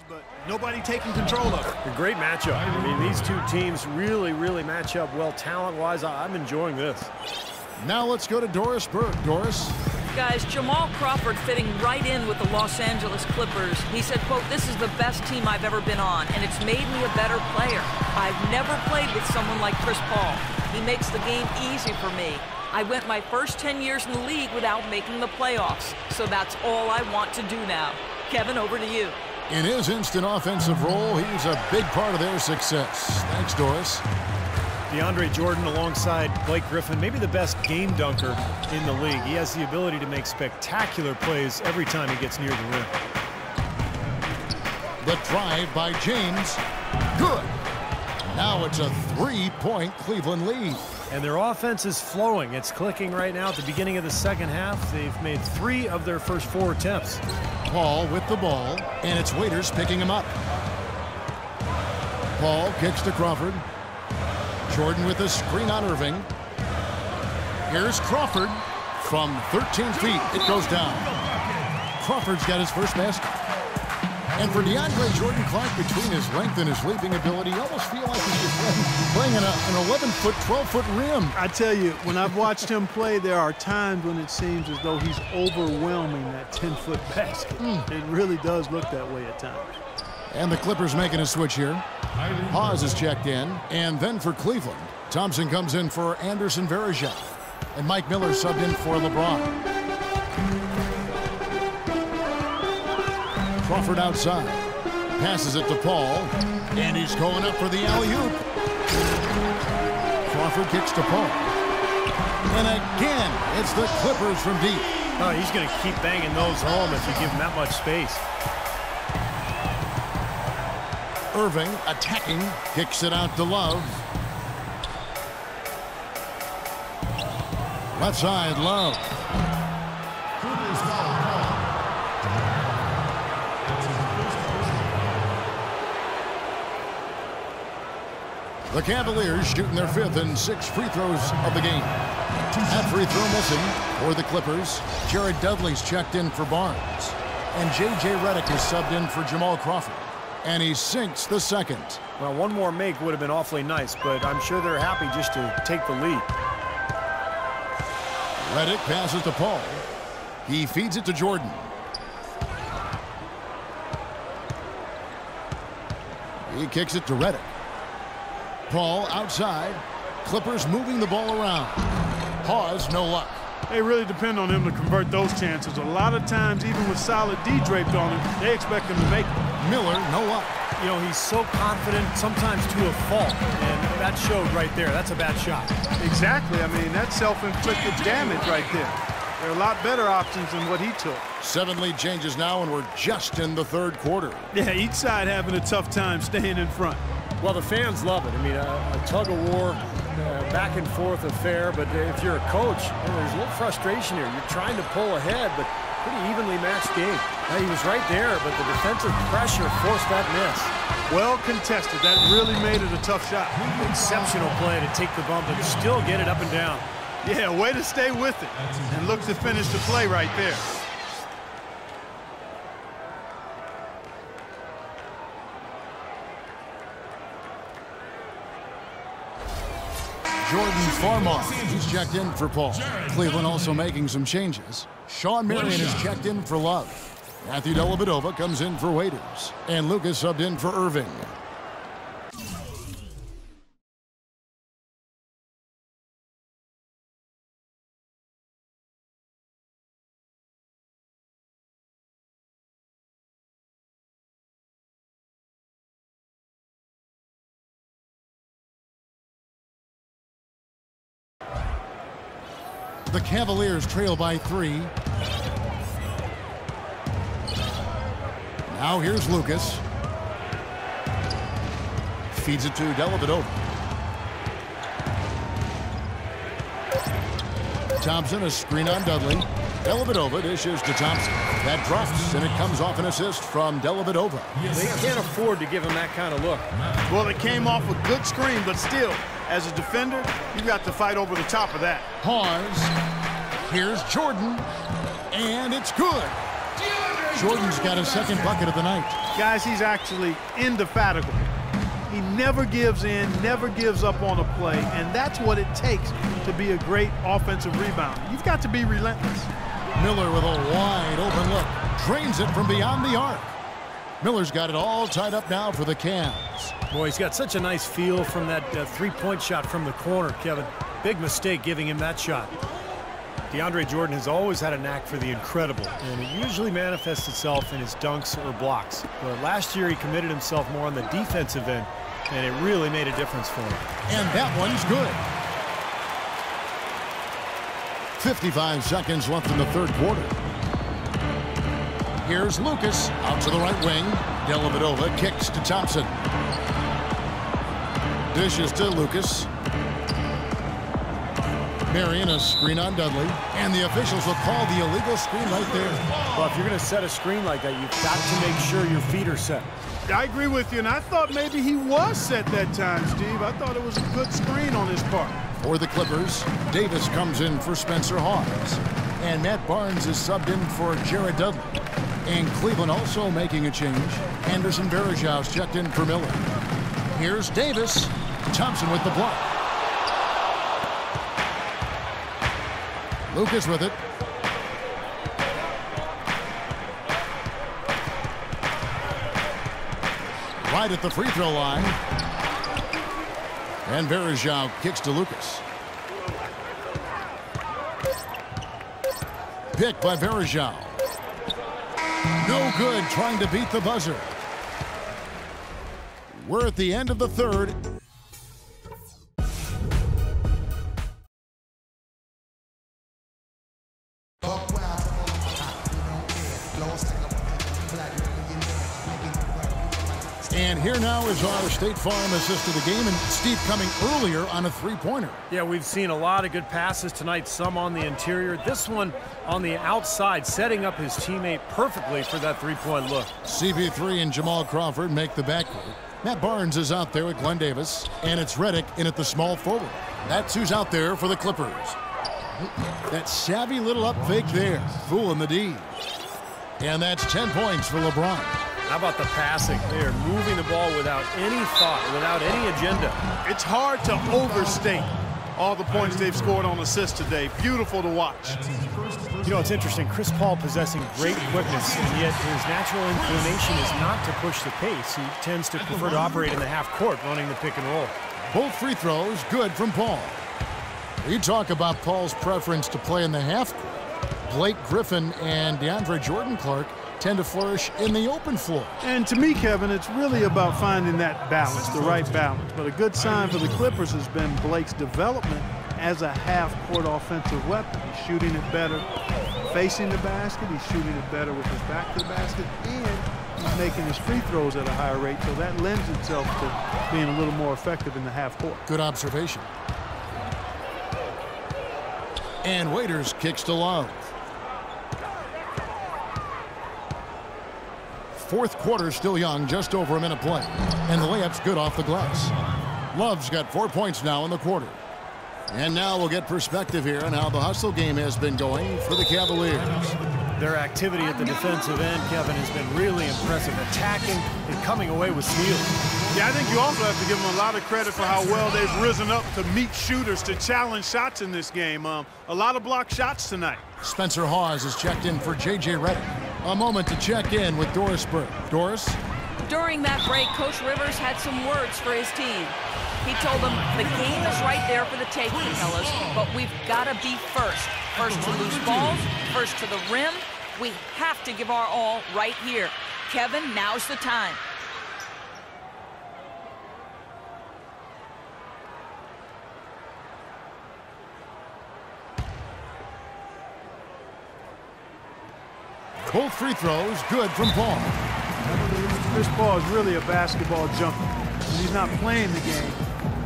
but nobody taking control of it. A great matchup. I mean, these two teams really match up well talent-wise. I'm enjoying this. Now let's go to Doris Burke. Doris. Guys, Jamal Crawford fitting right in with the Los Angeles Clippers. He said, quote, "This is the best team I've ever been on, and it's made me a better player. I've never played with someone like Chris Paul. He makes the game easy for me. I went my first 10 years in the league without making the playoffs, so that's all I want to do now." Kevin, over to you. In his instant offensive role, he's a big part of their success. Thanks, Doris. DeAndre Jordan alongside Blake Griffin, maybe the best game dunker in the league. He has the ability to make spectacular plays every time he gets near the rim. The drive by James. Good. Now it's a 3-point Cleveland lead. And their offense is flowing. It's clicking right now at the beginning of the second half. They've made 3 of their first 4 attempts. Paul with the ball, and it's Waiters picking him up. Paul kicks to Crawford. Jordan with a screen on Irving. Here's Crawford from 13 feet. It goes down. Crawford's got his first basket. And for DeAndre Jordan Clark, between his length and his leaping ability, you almost feel like he's playing an 11-foot, 12-foot rim. I tell you, when I've watched him play, there are times when it seems as though he's overwhelming that 10-foot basket. It really does look that way at times. And the Clippers making a switch here. Hawes is checked in. And then for Cleveland, Thompson comes in for Anderson Varejao. And Mike Miller subbed in for LeBron. Crawford outside. Passes it to Paul. And he's going up for the alley-oop. Crawford kicks to Paul. And again, it's the Clippers from deep. Oh, he's going to keep banging those home if you give him that much space. Irving attacking, kicks it out to Love. Left side, Love. The Cavaliers shooting their 5th and 6th free throws of the game. That free throw missing for the Clippers. Jared Dudley's checked in for Barnes. And J.J. Redick is subbed in for Jamal Crawford. And he sinks the second. Well, one more make would have been awfully nice, but I'm sure they're happy just to take the lead. Redick passes to Paul. He feeds it to Jordan. He kicks it to Redick. Paul outside. Clippers moving the ball around. Hawes, no luck. They really depend on him to convert those chances. A lot of times, even with solid D draped on him, they expect him to make it. Miller, no luck. You know, he's so confident, sometimes to a fault, and that showed right there. That's a bad shot. Exactly. I mean, that's self-inflicted damage right there. There are a lot better options than what he took. 7 lead changes now, and we're just in the 3rd quarter. Yeah, each side having a tough time staying in front. Well, the fans love it. I mean, a tug-of-war, back and forth affair, but if you're a coach, there's a little frustration here. You're trying to pull ahead, but pretty evenly matched game. He was right there, but the defensive pressure forced that miss. Well contested. That really made it a tough shot. Exceptional play to take the bump and still get it up and down. Yeah, way to stay with it and look to finish the play right there. Jordan Farmar, he's checked in for Paul. Cleveland also making some changes. Sean Marion is checked in for Love. Matthew Dellavedova comes in for Waiters. And Lucas subbed in for Irving. The Cavaliers trail by 3. Now here's Lucas. Feeds it to Dellavedova. Thompson, a screen on Dudley. Dellavedova dishes to Thompson. That drops, and it comes off an assist from Dellavedova. They can't afford to give him that kind of look. Well, it came off a good screen, but still, as a defender, you got to fight over the top of that. Pause. Here's Jordan, and it's good. Jordan's got his second bucket of the night. Guys, he's actually indefatigable. He never gives in, never gives up on a play, and that's what it takes to be a great offensive rebounder. You've got to be relentless. Miller with a wide open look. Drains it from beyond the arc. Miller's got it all tied up now for the Cavs. Boy, he's got such a nice feel from that three-point shot from the corner, Kevin. Big mistake giving him that shot. DeAndre Jordan has always had a knack for the incredible, and it usually manifests itself in his dunks or blocks. But last year he committed himself more on the defensive end, and it really made a difference for him. And that one's good. 55 seconds left in the third quarter. Here's Lucas out to the right wing. Dellavedova kicks to Thompson. Dishes to Lucas. Marion, a screen on Dudley. And the officials will call the illegal screen right there. Well, if you're going to set a screen like that, you've got to make sure your feet are set. I agree with you, and I thought maybe he was set that time, Steve. I thought it was a good screen on his part. For the Clippers, Davis comes in for Spencer Hawes. And Matt Barnes is subbed in for Jared Dudley. And Cleveland also making a change. Anderson Varejau's checked in for Miller. Here's Davis. Thompson with the block. Lucas with it. Right at the free throw line. And Varejao kicks to Lucas. Pick by Varejao. No good, trying to beat the buzzer. We're at the end of the third. And here now is our State Farm assist to the game, and Steve coming earlier on a three-pointer. Yeah, we've seen a lot of good passes tonight, some on the interior. This one on the outside, setting up his teammate perfectly for that three-point look. CP3 and Jamal Crawford make the backcourt. Matt Barnes is out there with Glenn Davis, and it's Redick in at the small forward. That's who's out there for the Clippers. That savvy little up fake there, fooling the D. And that's 10 points for LeBron. How about the passing? They are moving the ball without any thought, without any agenda. It's hard to overstate all the points they've scored on assists today. Beautiful to watch. You know, it's interesting. Chris Paul possessing great quickness, and yet his natural inclination is not to push the pace. He tends to prefer to operate in the half court, running the pick and roll. Both free throws good from Paul. We talk about Paul's preference to play in the half court. Blake Griffin and DeAndre Jordan Clark tend to flourish in the open floor. And to me, Kevin, it's really about finding that balance, the right balance. But a good sign for the Clippers has been Blake's development as a half-court offensive weapon. He's shooting it better, facing the basket. He's shooting it better with his back to the basket, and he's making his free throws at a higher rate. So that lends itself to being a little more effective in the half-court. Good observation. And Waiters kicks to Love. Fourth quarter still young, just over a minute play. And the layup's good off the glass. Love's got 4 points now in the quarter. And now we'll get perspective here on how the hustle game has been going for the Cavaliers. Their activity at the defensive end, Kevin, has been really impressive. Attacking and coming away with steals. Yeah, I think you also have to give them a lot of credit for how well they've risen up to meet shooters, to challenge shots in this game. A lot of blocked shots tonight. Spencer Hawes is checked in for J.J. Redick. A moment to check in with Doris Burke. Doris? During that break, Coach Rivers had some words for his team. He told them the game is right there for the taking, fellas, but we've got to be first. First to loose balls, first to the rim. We have to give our all right here. Kevin, now's the time. Both free throws good from Paul. Chris Paul is really a basketball junkie. When he's not playing the game,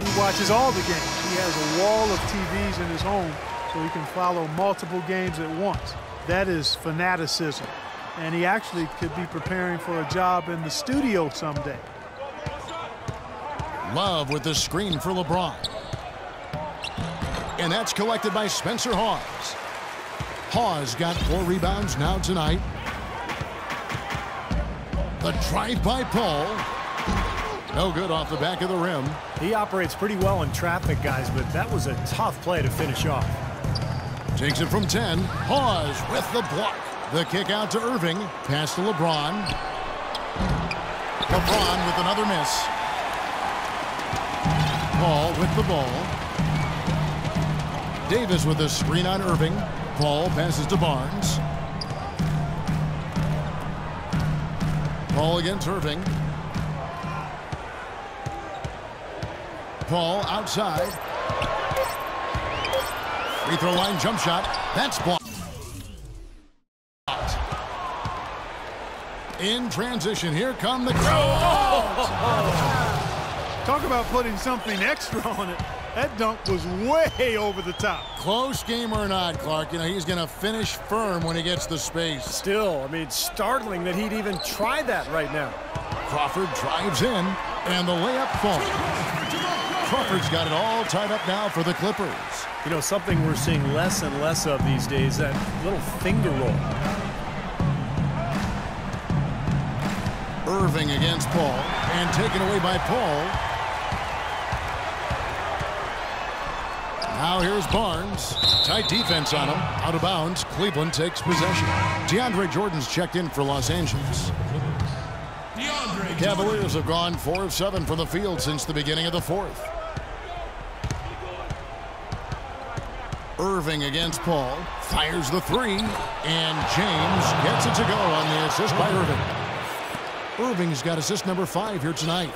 he watches all the games. He has a wall of TVs in his home so he can follow multiple games at once. That is fanaticism. And he actually could be preparing for a job in the studio someday. Love with the screen for LeBron. And that's collected by Spencer Hawes. Hawes got 4 rebounds now tonight. The drive by Paul. No good off the back of the rim. He operates pretty well in traffic, guys, but that was a tough play to finish off. Takes it from 10. Hawes with the block. The kick out to Irving. Pass to LeBron. LeBron with another miss. Paul with the ball. Davis with a screen on Irving. Paul passes to Barnes. Paul against Irving. Paul outside. Free throw line jump shot. That's blocked. In transition, here come the crowd. Talk about putting something extra on it. That dunk was way over the top. Close game or not, Clark, you know, he's going to finish firm when he gets the space. Still, I mean, it's startling that he'd even try that right now. Crawford drives in, and the layup falls. Crawford's got it all tied up now for the Clippers. You know, something we're seeing less and less of these days, that little finger roll. Irving against Paul, and taken away by Paul. Now here's Barnes. Tight defense on him. Out of bounds. Cleveland takes possession. DeAndre Jordan's checked in for Los Angeles. The Cavaliers have gone 4 of 7 from the field since the beginning of the fourth. Irving against Paul. Fires the three. And James gets it to go on the assist by Irving. Irving's got assist number 5 here tonight.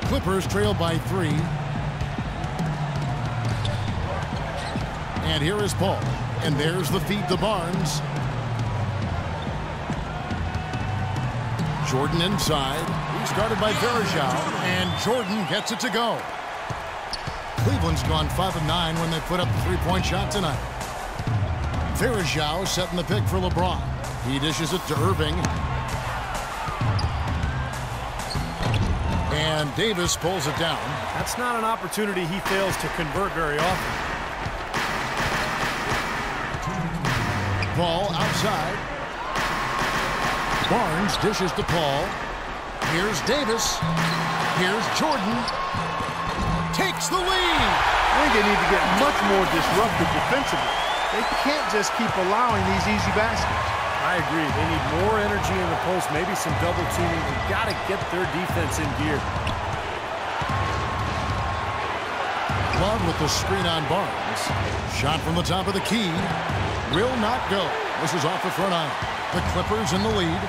Clippers trail by 3. And here is Paul. And there's the feed to Barnes. Jordan inside. He started by Varejao. And Jordan gets it to go. Cleveland's gone 5 of 9 when they put up the three-point shot tonight. Varejao setting the pick for LeBron. He dishes it to Irving. And Davis pulls it down. That's not an opportunity he fails to convert very often. Paul outside. Barnes dishes to Paul. Here's Davis. Here's Jordan. Takes the lead. I think they need to get much more disruptive defensively. They can't just keep allowing these easy baskets. I agree. They need more energy in the post, maybe some double teaming. They've got to get their defense in gear. Love with the screen on Barnes. Shot from the top of the key. Will not go. This is off the front iron. The Clippers in the lead.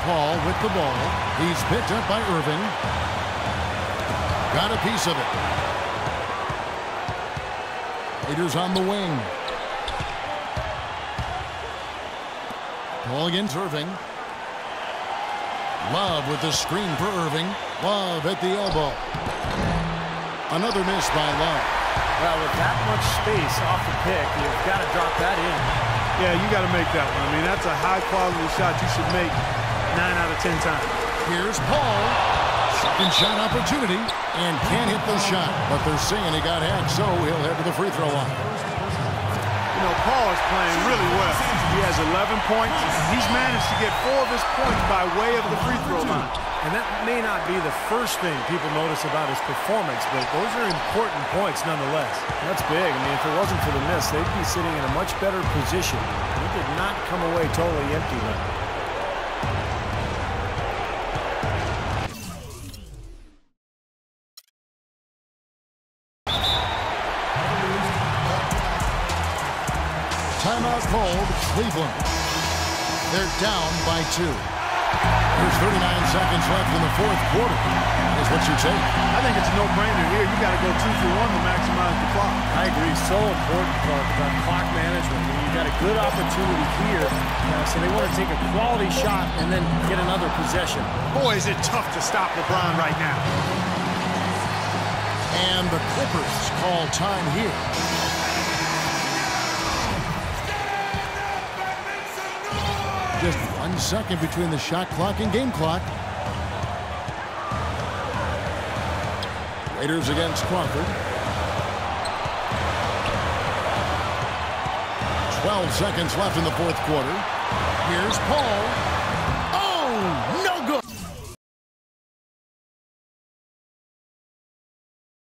Paul with the ball. He's picked up by Irving. Got a piece of it. Raiders on the wing. Paul against Irving. Love with the screen for Irving. Love at the elbow. Another miss by Love. Well, with that much space off the pick, you've got to drop that in. Yeah, you got to make that one. I mean, that's a high-quality shot you should make 9 out of 10 times. Here's Paul. Second shot opportunity, and can't hit the shot. But they're saying he got hacked, so he'll head to the free throw line. You know, Paul is playing really well. He has 11 points. He's managed to get 4 of his points by way of the free throw line. And that may not be the first thing people notice about his performance, but those are important points nonetheless. That's big. I mean, if it wasn't for the miss, they'd be sitting in a much better position. He did not come away totally empty there. Timeout called Cleveland. They're down by 2. There's 39 seconds left in the fourth quarter. Is what you take. I think it's a no-brainer here. You got to go 2 for 1 to maximize the clock. I agree. So important, Clark, about clock management. I mean, you got a good opportunity here, so they want to take a quality shot and then get another possession. Boy, is it tough to stop LeBron right now. And the Clippers call time here. Just 1 second between the shot clock and game clock. Raiders against Crawford. 12 seconds left in the fourth quarter. Here's Paul.